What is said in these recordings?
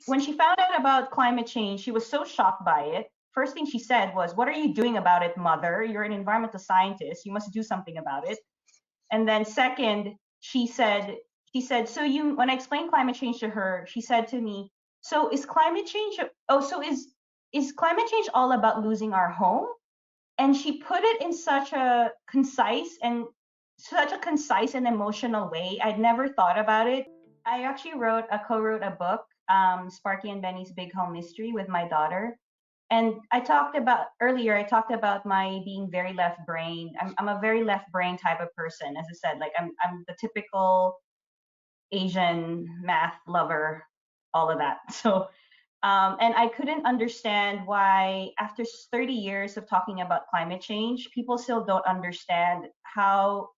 when she found out about climate change, she was so shocked by it. First thing she said was, "What are you doing about it, mother? You're an environmental scientist. You must do something about it." And then second, she said, "So you," when I explained climate change to her, she said to me, "So is climate change, oh, so is climate change all about losing our home?" And she put it in such a concise and emotional way. I'd never thought about it. I actually co-wrote a book, Sparky and Benny's Big Home Mystery, with my daughter. And I talked about my being very left brain. I'm a very left brain type of person. As I said, like I'm the typical Asian math lover, all of that. So, and I couldn't understand why, after 30 years of talking about climate change, people still don't understand how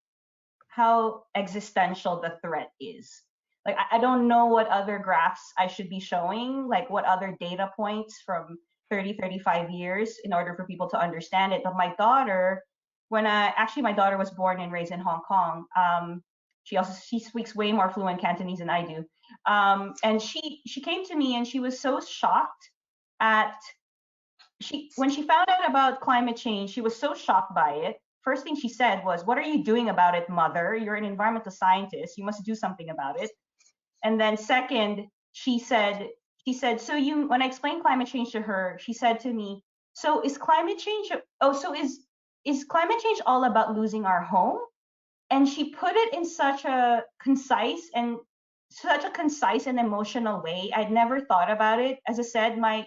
existential the threat is. Like, I don't know what other graphs I should be showing, like what other data points from 30, 35 years in order for people to understand it. But my daughter, my daughter was born and raised in Hong Kong. She speaks way more fluent Cantonese than I do. And she came to me and she was so shocked when she found out about climate change, she was so shocked by it. First thing she said was, "What are you doing about it, mother? You're an environmental scientist. You must do something about it." And then second, she said, "So you," when I explained climate change to her, she said to me, "So is climate change, oh, so is climate change all about losing our home?" And she put it in such a concise and emotional way. I'd never thought about it. As I said, my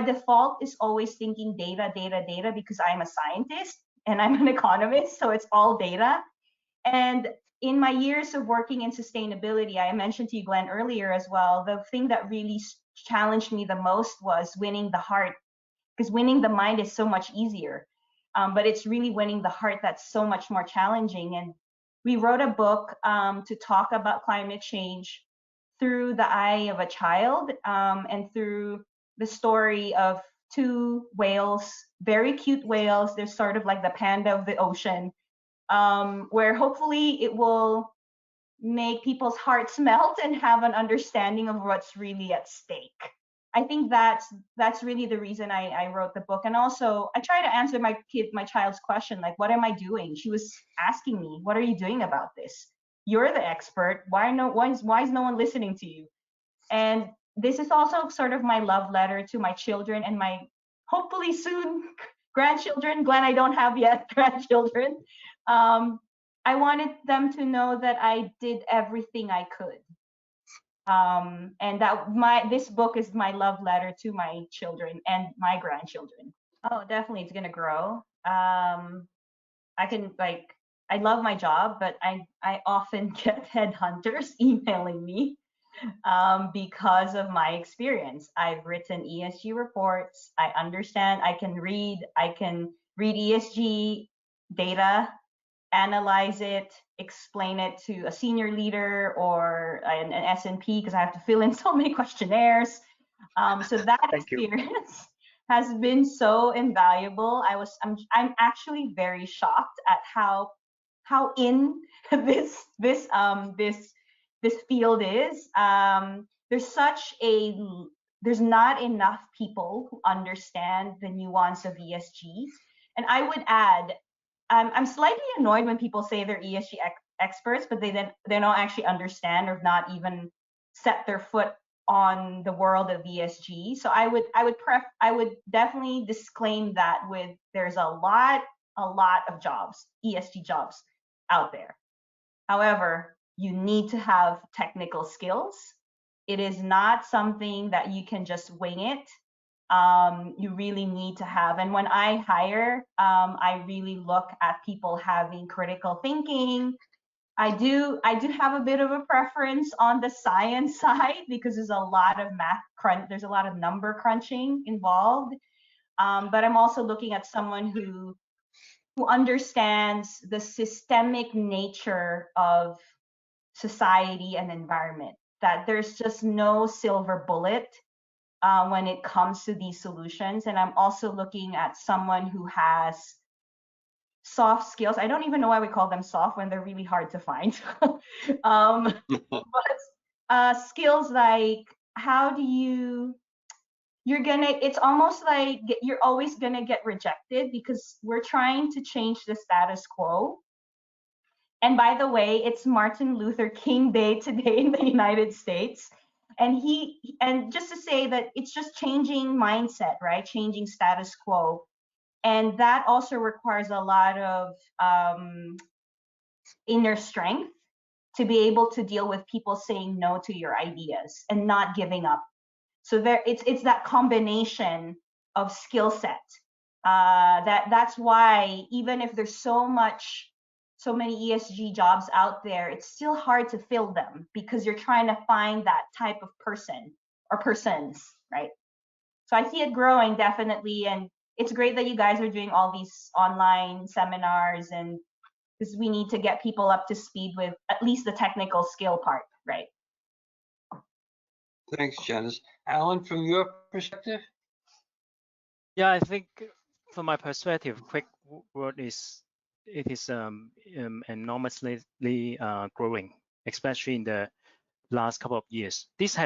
default is always thinking data, data, data, because I'm a scientist and I'm an economist, so it's all data. And in my years of working in sustainability, I mentioned to you, Glenn, earlier as well, the thing that really challenged me the most was winning the heart, because winning the mind is so much easier. But it's really winning the heart that's so much more challenging. And we wrote a book to talk about climate change through the eye of a child, and through the story of two whales, very cute whales. They're sort of like the panda of the ocean, where hopefully it will make people's hearts melt and have an understanding of what's really at stake. I think that's really the reason I wrote the book. And also I try to answer my child's question, like, what am I doing? She was asking me, what are you doing about this? You're the expert. Why is no one listening to you? And this is also sort of my love letter to my children and my hopefully soon grandchildren. Glenn, I don't have yet grandchildren. I wanted them to know that I did everything I could. And that this book is my love letter to my children and my grandchildren. Oh, definitely, it's gonna grow. I love my job, but I often get headhunters emailing me because of my experience. I've written ESG reports. I understand. I can read ESG data, analyze it, explain it to a senior leader or an S&P, because I have to fill in so many questionnaires. So that experience has been so invaluable. I'm actually very shocked at how in this field is. There's not enough people who understand the nuance of ESG. And I would add, I'm slightly annoyed when people say they're ESG experts, but they don't actually understand or not even set their foot on the world of ESG. So I would definitely disclaim that with, there's a lot of jobs, ESG jobs out there. However, you need to have technical skills. It is not something that you can just wing it. You really need to have, and when I hire, I really look at people having critical thinking. I do have a bit of a preference on the science side, because there's a lot of there's a lot of number crunching involved. But I'm also looking at someone who understands the systemic nature of society and environment, that there's just no silver bullet when it comes to these solutions. And I'm also looking at someone who has soft skills. I don't even know why we call them soft when they're really hard to find. But skills like how do it's almost like you're always gonna get rejected because we're trying to change the status quo. And by the way, it's Martin Luther King Day today in the United States. And just to say that it's just changing mindset, right? Changing status quo. And that also requires a lot of inner strength to be able to deal with people saying no to your ideas and not giving up. So it's that combination of skill set. That's why even if there's so many ESG jobs out there, it's still hard to fill them because you're trying to find that type of person or persons, right? So I see it growing definitely, and it's great that you guys are doing all these online seminars, and because we need to get people up to speed with at least the technical skill part, right? Thanks, Janice. Alan, from your perspective? Yeah, I think from my perspective, quick word is it is enormously growing, especially in the last couple of years. This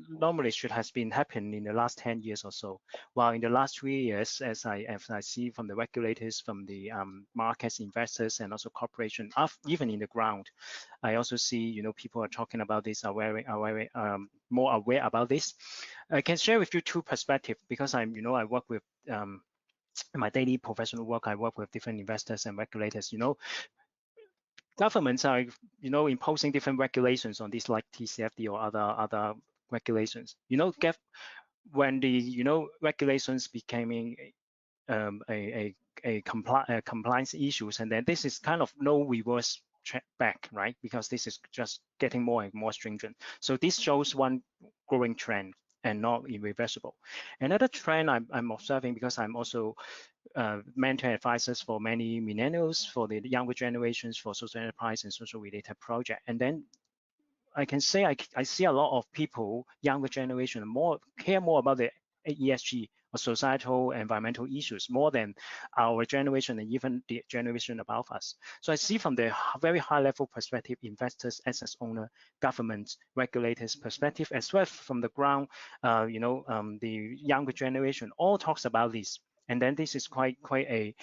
normally should has been happening in the last 10 years or so. While in the last 3 years, as I see from the regulators, from the markets, investors, and also corporation, even in the ground, I also see people are talking about this, are more aware about this. I can share with you two perspectives because I work with in my daily professional work. I work with different investors and regulators. Governments are imposing different regulations on this, like TCFD or other regulations. When the regulations becoming a compliance issues, and then this is kind of no reverse back, right? Because this is just getting more and more stringent. So this shows one growing trend and not irreversible. Another trend I'm observing, because I'm also mentor advisors for many millennials, for the younger generations, for social enterprise and social related project. And then I can say I see a lot of people, younger generation, care more about the ESG or societal environmental issues more than our generation and even the generation above us. So I see from the very high level perspective, investors, asset owner, governments, regulators perspective, as well as from the ground, the younger generation all talks about this. And then this is quite a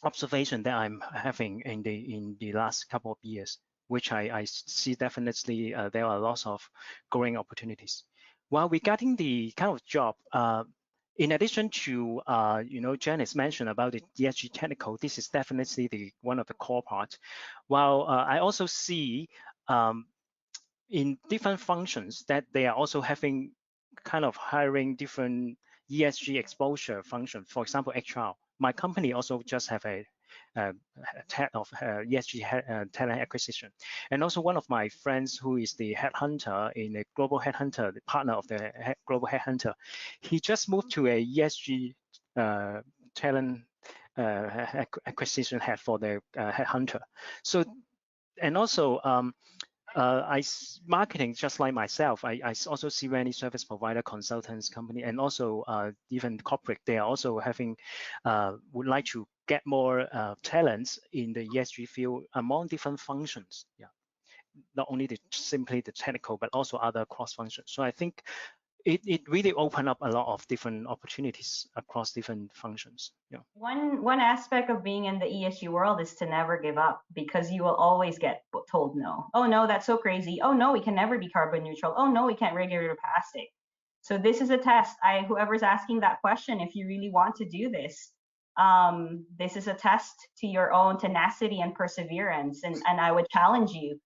observation that I'm having in the last couple of years, which I see definitely there are lots of growing opportunities. While regarding the kind of job, in addition to Janice mentioned about the ESG technical, this is definitely one of the core parts. While I also see in different functions that they are also having kind of hiring different ESG exposure function. For example, HR. My company also just have a head of ESG talent acquisition, and also one of my friends who is the headhunter in a global headhunter, the partner of the global headhunter, he just moved to a ESG talent acquisition head for the headhunter. So, and also marketing, just like myself, I also see many service provider, consultants, company, and also even corporate. They are also having would like to get more talents in the ESG field among different functions. Yeah, not only simply the technical, but also other cross functions. So I think it really opened up a lot of different opportunities across different functions. Yeah. One aspect of being in the ESG world is to never give up, because you will always get told no. Oh no, that's so crazy. Oh no, we can never be carbon neutral. Oh no, we can't regulate plastic. So this is a test. Whoever's asking that question, if you really want to do this, this is a test to your own tenacity and perseverance. And I would challenge you,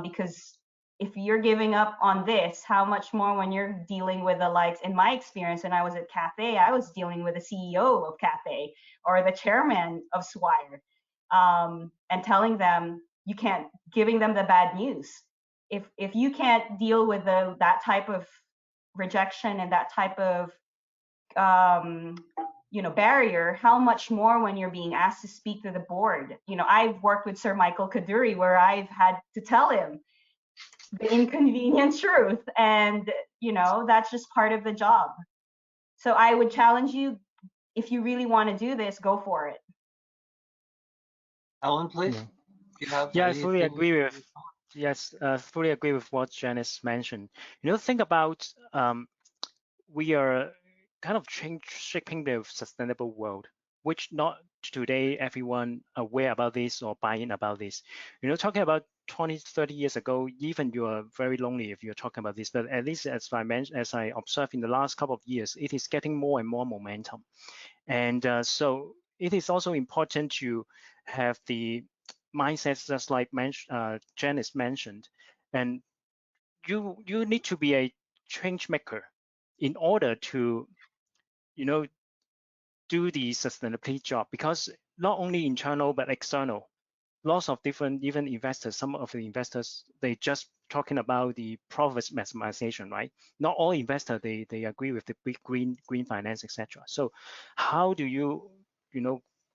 because if you're giving up on this, how much more when you're dealing with the likes, in my experience, when I was at Cathay, I was dealing with the CEO of Cathay or the chairman of Swire, and telling them, giving them the bad news. If you can't deal with that type of rejection and that type of barrier, how much more when you're being asked to speak to the board. I've worked with Sir Michael Kaduri where I've had to tell him the inconvenient truth, and that's just part of the job. So I would challenge you, if you really want to do this, go for it. Alan, please. Yeah, I fully agree with Yes, fully agree with what Janice mentioned. Think about we are kind of shaping the sustainable world, which not today everyone aware about this or buying about this. Talking about 20, 30 years ago, even you are very lonely if you're talking about this. But at least as I mentioned, as I observed in the last couple of years, it is getting more and more momentum. And so it is also important to have the mindset, just like Janice mentioned, and you need to be a change maker in order to do the sustainability job, because not only internal but external, lots of different even investors, some of the investors, they just talking about the profits maximization, right? Not all investors they agree with the big green finance, etc. So how do you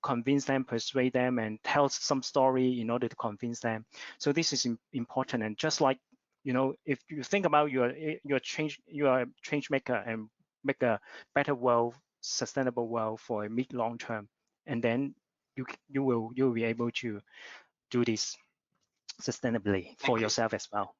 convince them, persuade them, and tell some story in order to convince them? So this is important. And just like if you think about you are a change maker and make a better world, sustainable world for a mid long term, and then you will be able to do this sustainably for yourself as well.